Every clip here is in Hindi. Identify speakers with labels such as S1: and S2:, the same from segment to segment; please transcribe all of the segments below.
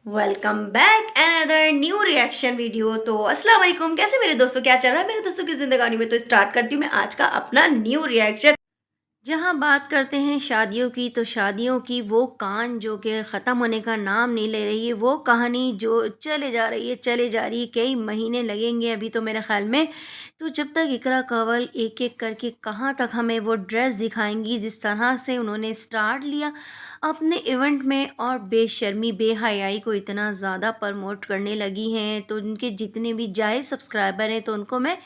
S1: Welcome back another new reaction video. तो अस्सलाम वालेकुम, कैसे मेरे दोस्तों, क्या चल रहा है मेरे दोस्तों की जिंदगानी में। तो स्टार्ट करती हूँ मैं आज का अपना न्यू रिएक्शन। जहाँ बात करते हैं शादियों की, तो शादियों की वो कान जो कि ख़त्म होने का नाम नहीं ले रही है, वो कहानी जो चले जा रही है चले जा रही है। कई महीने लगेंगे अभी तो मेरे ख़्याल में। तो जब तक इकरा कंवल एक एक करके कहाँ तक हमें वो ड्रेस दिखाएंगी, जिस तरह से उन्होंने स्टार्ट लिया अपने इवेंट में और बेशर्मी बेहयाई को इतना ज़्यादा प्रमोट करने लगी हैं, तो उनके जितने भी जायज़ सब्सक्राइबर हैं तो उनको मैं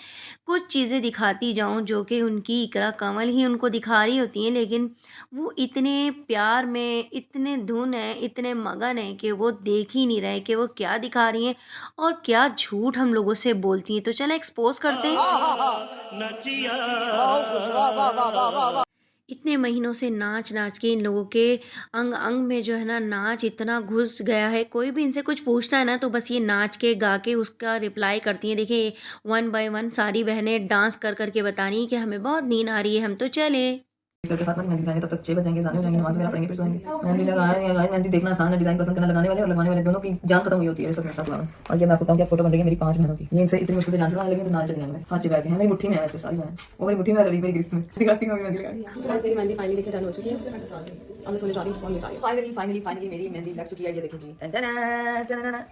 S1: कुछ चीज़ें दिखाती जाऊँ जो कि उनकी इकरा कंवल ही उनको दिखा रही होती हैं, लेकिन वो इतने प्यार में इतने धुन हैं, इतने मगन हैं कि वो देख ही नहीं रहे कि वो क्या दिखा रही हैं और क्या झूठ हम लोगों से बोलती हैं। तो चलो एक्सपोज करते हैं। इतने महीनों से नाच नाच के इन लोगों के अंग अंग में जो है ना नाच इतना घुस गया है। कोई भी इनसे कुछ पूछता है ना तो बस ये नाच के गा के उसका रिप्लाई करती हैं। देखिए, वन बाय वन सारी बहनें डांस कर करके बता रही हैं कि हमें बहुत नींद आ रही है, हम तो चले।
S2: करके फातिमा की मेहंदी लगाएंगे, तब तक 6 बज जाएंगे, अज़ानें हो जाएंगी, नमाज़ वगैरह पढ़ेंगे, फिर सोएंगे। मेहंदी लगाएंगे गाइस, मेहंदी देखना आसान है, डिज़ाइन पसंद करना, लगाने वाले और लगवाने वाले दोनों की जान खत्म हुई होती है इस वक्त मेरे साथ लगाना। और ये मैं आपको बताऊं कि फोटो बन रही है मेरी 5 बहनों की। ये इनसे इतनी मुश्किल से जान छुड़ाने लगी तो नाच चली जाएंगे। हाथ चिपका के हैं, मेरी मुट्ठी में है वैसे सारी बहन, वो मेरी मुट्ठी में रही, मेरी गिरफ्त में दिखाती हूं मेहंदी लगा।
S3: आज मेरी मेहंदी फाइनली देखने चालू हो चुकी है। अब मैं सोने जा रही हूँ, फोन निकाल।
S2: फाइनली मेरी मेहंदी लग चुकी है। ये देखिए जी, अब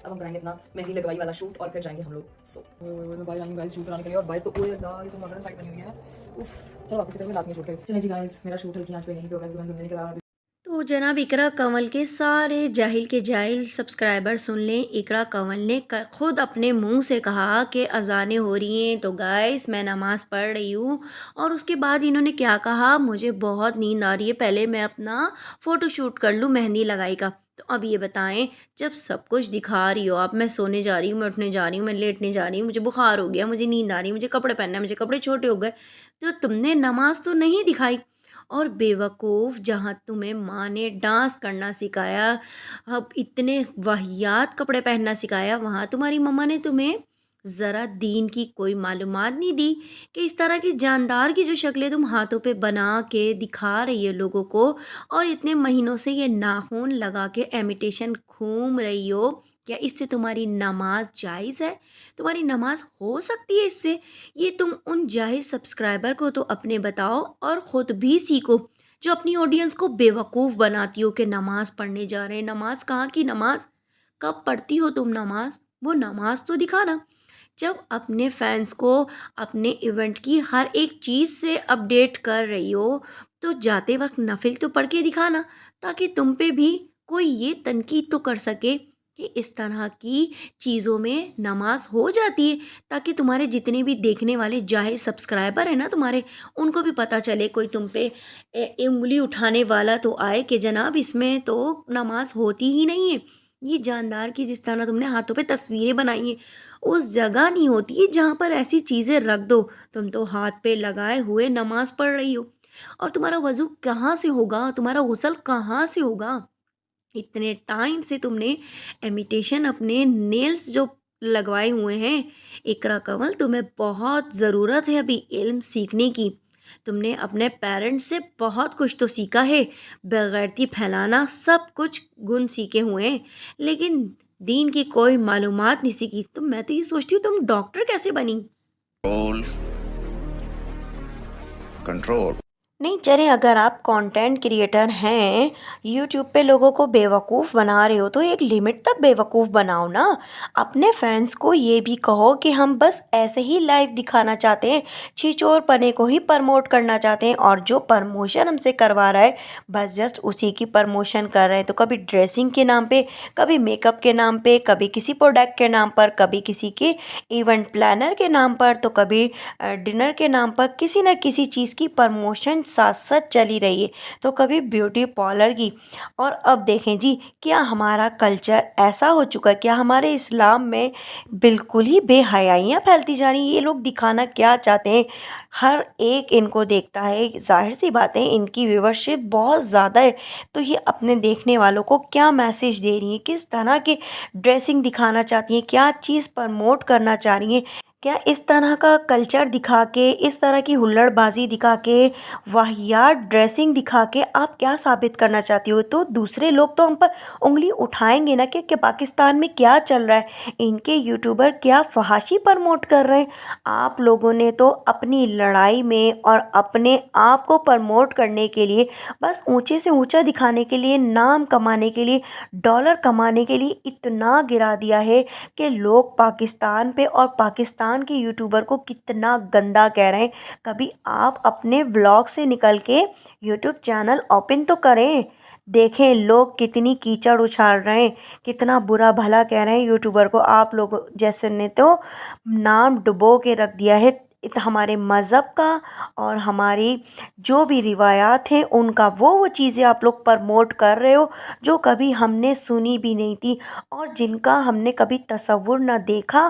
S2: हम कराएंगे अपना मेहंदी लगवाई वाला शूट और फिर जाएंगे हम लोग सो। मैं बाहर आई गाइस शूट कराने के लिए, और बाहर तो ओए अल्लाह, ये तो मॉडर्न साइड बनी हुई है। उफ, चलो वापस करते हैं, रात में शूट करेंगे। चलिए जी गाइस, मेरा शूट हल्की आंच पे यहीं पे होगा क्योंकि मैं घूमने के बाद।
S1: तो जनाब इकरा कंवल के सारे जाहिल के जाहिल सब्सक्राइबर सुन लें। इकरा कंवल ने खुद अपने मुंह से कहा कि अजानें हो रही हैं तो गाइस मैं नमाज़ पढ़ रही हूँ। और उसके बाद इन्होंने क्या कहा, मुझे बहुत नींद आ रही है, पहले मैं अपना फ़ोटो शूट कर लूँ मेहंदी लगाई का। तो अब ये बताएं, जब सब कुछ दिखा रही हो आप, मैं सोने जा रही हूँ, मैं उठने जा रही हूँ, मैं लेटने जा रही हूँ, मुझे बुखार हो गया, मुझे नींद आ रही है, मुझे कपड़े पहनना है, मुझे कपड़े छोटे हो गए, तो तुमने नमाज तो नहीं दिखाई। और बेवकूफ़, जहाँ तुम्हें माँ ने डांस करना सिखाया, अब इतने वाहियात कपड़े पहनना सिखाया, वहाँ तुम्हारी मम्मा ने तुम्हें ज़रा दीन की कोई मालूमात नहीं दी कि इस तरह की जानदार की जो शक्लें तुम हाथों पे बना के दिखा रही है लोगों को, और इतने महीनों से ये नाखून लगा के इमिटेशन घूम रही हो, क्या इससे तुम्हारी नमाज जायज़ है? तुम्हारी नमाज हो सकती है इससे? ये तुम उन जाहिर सब्सक्राइबर को तो अपने बताओ और ख़ुद भी सीखो, जो अपनी ऑडियंस को बेवकूफ़ बनाती हो कि नमाज़ पढ़ने जा रहे हैं। नमाज कहाँ की नमाज? कब पढ़ती हो तुम नमाज? वो नमाज तो दिखाना। जब अपने फैंस को अपने इवेंट की हर एक चीज़ से अपडेट कर रही हो, तो जाते वक्त नफिल तो पढ़ के दिखाना, ताकि तुम पे भी कोई ये तनकीद तो कर सके कि इस तरह की चीज़ों में नमाज हो जाती है, ताकि तुम्हारे जितने भी देखने वाले जाहिर सब्सक्राइबर हैं ना तुम्हारे, उनको भी पता चले, कोई तुम पे उंगली उठाने वाला तो आए कि जनाब इसमें तो नमाज होती ही नहीं है। ये जानदार की जिस तरह तुमने हाथों पे तस्वीरें बनाई हैं, उस जगह नहीं होती है जहाँ पर ऐसी चीज़ें रख दो। तुम तो हाथ पे लगाए हुए नमाज पढ़ रही हो, और तुम्हारा वज़ू कहाँ से होगा, तुम्हारा गुस्ल कहाँ से होगा? इतने टाइम से तुमने इमिटेशन अपने नेल्स जो लगवाए हुए हैं, इकरा कंवल तुम्हें बहुत ज़रूरत है अभी इल्म सीखने की। तुमने अपने पेरेंट्स से बहुत कुछ तो सीखा है, बेगैरती फैलाना सब कुछ गुण सीखे हुए हैं, लेकिन दीन की कोई मालूमात नहीं सीखी। तो मैं तो ये सोचती हूँ, तुम डॉक्टर कैसे बनी?
S4: Control, control.
S1: नहीं, चलें, अगर आप कंटेंट क्रिएटर हैं, यूट्यूब पे लोगों को बेवकूफ़ बना रहे हो, तो एक लिमिट तक बेवकूफ़ बनाओ ना। अपने फैंस को ये भी कहो कि हम बस ऐसे ही लाइव दिखाना चाहते हैं, छिछोरपने को ही प्रमोट करना चाहते हैं, और जो प्रमोशन हमसे करवा रहा है बस जस्ट उसी की प्रमोशन कर रहे हैं। तो कभी ड्रेसिंग के नाम पे, कभी मेकअप के नाम पे, कभी किसी प्रोडक्ट के नाम पर, कभी किसी के इवेंट प्लानर के नाम पर, तो कभी डिनर के नाम पर, किसी न किसी चीज़ की प्रमोशन साथ साथ चली रही है। तो कभी ब्यूटी पार्लर की। और अब देखें जी, क्या हमारा कल्चर ऐसा हो चुका है, क्या हमारे इस्लाम में बिल्कुल ही बेहयाइयाँ फैलती जा रही हैं। ये लोग दिखाना क्या चाहते हैं, हर एक इनको देखता है, जाहिर सी बात है इनकी व्यूवरशिप बहुत ज़्यादा है, तो ये अपने देखने वालों को क्या मैसेज दे रही हैं, किस तरह की ड्रेसिंग दिखाना चाहती हैं, क्या चीज़ प्रमोट करना चाह रही हैं क्या इस तरह का कल्चर दिखा के, इस तरह की हुल्लड़बाजी दिखा के, वाहियात ड्रेसिंग दिखा के आप क्या साबित करना चाहती हो? तो दूसरे लोग तो हम पर उंगली उठाएंगे ना कि पाकिस्तान में क्या चल रहा है, इनके यूट्यूबर क्या फहाशी प्रमोट कर रहे हैं। आप लोगों ने तो अपनी लड़ाई में और अपने आप को प्रमोट करने के लिए, बस ऊंचे से ऊंचा दिखाने के लिए, नाम कमाने के लिए, डॉलर कमाने के लिए इतना गिरा दिया है कि लोग पाकिस्तान पे और पाकिस्तान के यूट्यूबर को कितना गंदा कह रहे हैं। कभी आप अपने व्लॉग से निकल के यूट्यूब चैनल ओपन तो करें, देखें लोग कितनी कीचड़ उछाल रहे हैं, कितना बुरा भला कह रहे हैं यूट्यूबर को। आप लोग जैसे ने तो नाम डुबो के रख दिया है हमारे मज़हब का और हमारी जो भी रिवायात हैं उनका। वो चीज़ें आप लोग प्रमोट कर रहे हो जो कभी हमने सुनी भी नहीं थी और जिनका हमने कभी तसव्वुर ना देखा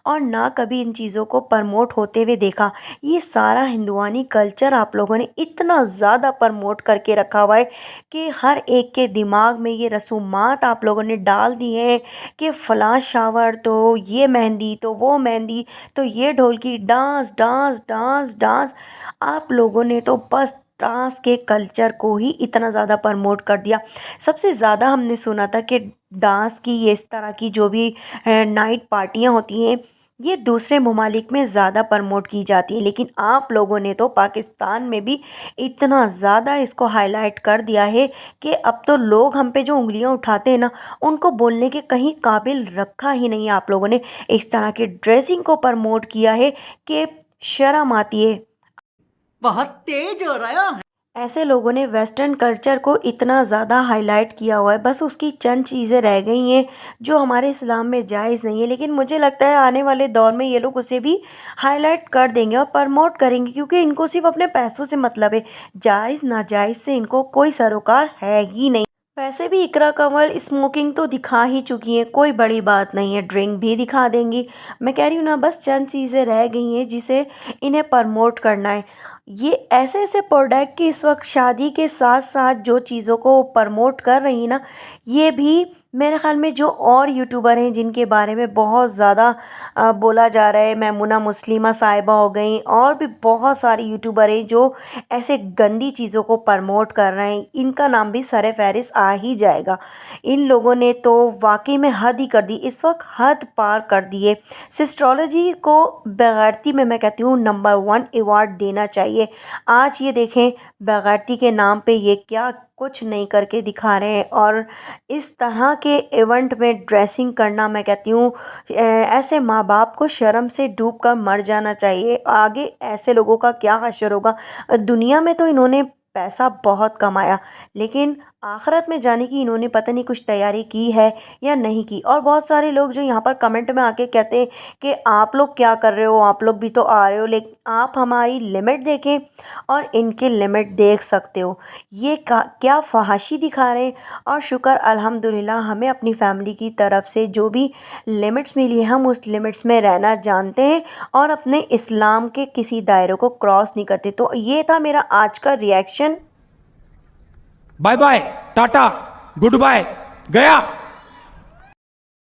S1: और ना कभी इन चीज़ों को प्रमोट होते हुए देखा। ये सारा हिंदुआनी कल्चर आप लोगों ने इतना ज़्यादा प्रमोट करके रखा हुआ है कि हर एक के दिमाग में ये रसूमात आप लोगों ने डाल दी हैं कि फ़लाँ शावर तो ये मेहंदी तो वो मेहंदी तो ये ढोलकी, डांस डांस डांस डांस। आप लोगों ने तो बस डांस के कल्चर को ही इतना ज़्यादा प्रमोट कर दिया। सबसे ज़्यादा हमने सुना था कि डांस की ये इस तरह की जो भी नाइट पार्टियां होती हैं ये दूसरे ममालिक में ज़्यादा प्रमोट की जाती है, लेकिन आप लोगों ने तो पाकिस्तान में भी इतना ज़्यादा इसको हाईलाइट कर दिया है कि अब तो लोग हम पे जो उंगलियां उठाते हैं ना उनको बोलने के कहीं काबिल रखा ही नहीं। आप लोगों ने इस तरह की ड्रेसिंग को प्रमोट किया है कि शर्म आती है।
S5: बहुत तेज हो रहा है।
S1: ऐसे लोगों ने वेस्टर्न कल्चर को इतना ज़्यादा हाईलाइट किया हुआ है, बस उसकी चंद चीज़ें रह गई हैं जो हमारे इस्लाम में जायज़ नहीं है, लेकिन मुझे लगता है आने वाले दौर में ये लोग उसे भी हाईलाइट कर देंगे और प्रमोट करेंगे क्योंकि इनको सिर्फ अपने पैसों से मतलब है। जायज़ नाजायज़ से इनको कोई सरोकार है ही नहीं। वैसे भी इकरा कंवल स्मोकिंग तो दिखा ही चुकी हैं, कोई बड़ी बात नहीं है, ड्रिंक भी दिखा देंगी। मैं कह रही हूँ ना बस चंद चीज़ें रह गई हैं जिसे इन्हें प्रमोट करना है। ये ऐसे ऐसे प्रोडक्ट कि इस वक्त शादी के साथ साथ जो चीज़ों को प्रमोट कर रही ना, ये भी मेरे ख़्याल में जो और यूट्यूबर हैं जिनके बारे में बहुत ज़्यादा बोला जा रहा है, मैमुना मुस्लिमा साहिबा हो गई और भी बहुत सारे यूट्यूबर हैं जो ऐसे गंदी चीज़ों को प्रमोट कर रहे हैं, इनका नाम भी सरे फहरिस्त आ ही जाएगा। इन लोगों ने तो वाकई में हद ही कर दी, इस वक्त हद पार कर दी है। सिस्ट्रोलॉजी को बेगैरती में मैं कहती हूँ नंबर 1 अवार्ड देना चाहिए। आज ये देखें बेगैरती के नाम पे ये क्या कुछ नहीं करके दिखा रहे हैं और इस तरह के इवेंट में ड्रेसिंग करना, मैं कहती हूँ ऐसे माँ बाप को शर्म से डूब कर मर जाना चाहिए। आगे ऐसे लोगों का क्या हश्र होगा। दुनिया में तो इन्होंने पैसा बहुत कमाया, लेकिन आखिरत में जाने की इन्होंने पता नहीं कुछ तैयारी की है या नहीं की। और बहुत सारे लोग जो यहाँ पर कमेंट में आके कहते हैं कि आप लोग क्या कर रहे हो, आप लोग भी तो आ रहे हो, लेकिन आप हमारी लिमिट देखें और इनकी लिमिट देख सकते हो। ये क्या फहाशी दिखा रहे हैं। और शुक्र अल्हम्दुलिल्लाह हमें अपनी फैमिली की तरफ से जो भी लिमिट्स मिली है हम उस लिमिट्स में रहना जानते हैं और अपने इस्लाम के किसी दायरे को क्रॉस नहीं करते। तो ये था मेरा आज का reaction.
S6: Bye bye, tata, goodbye, गया।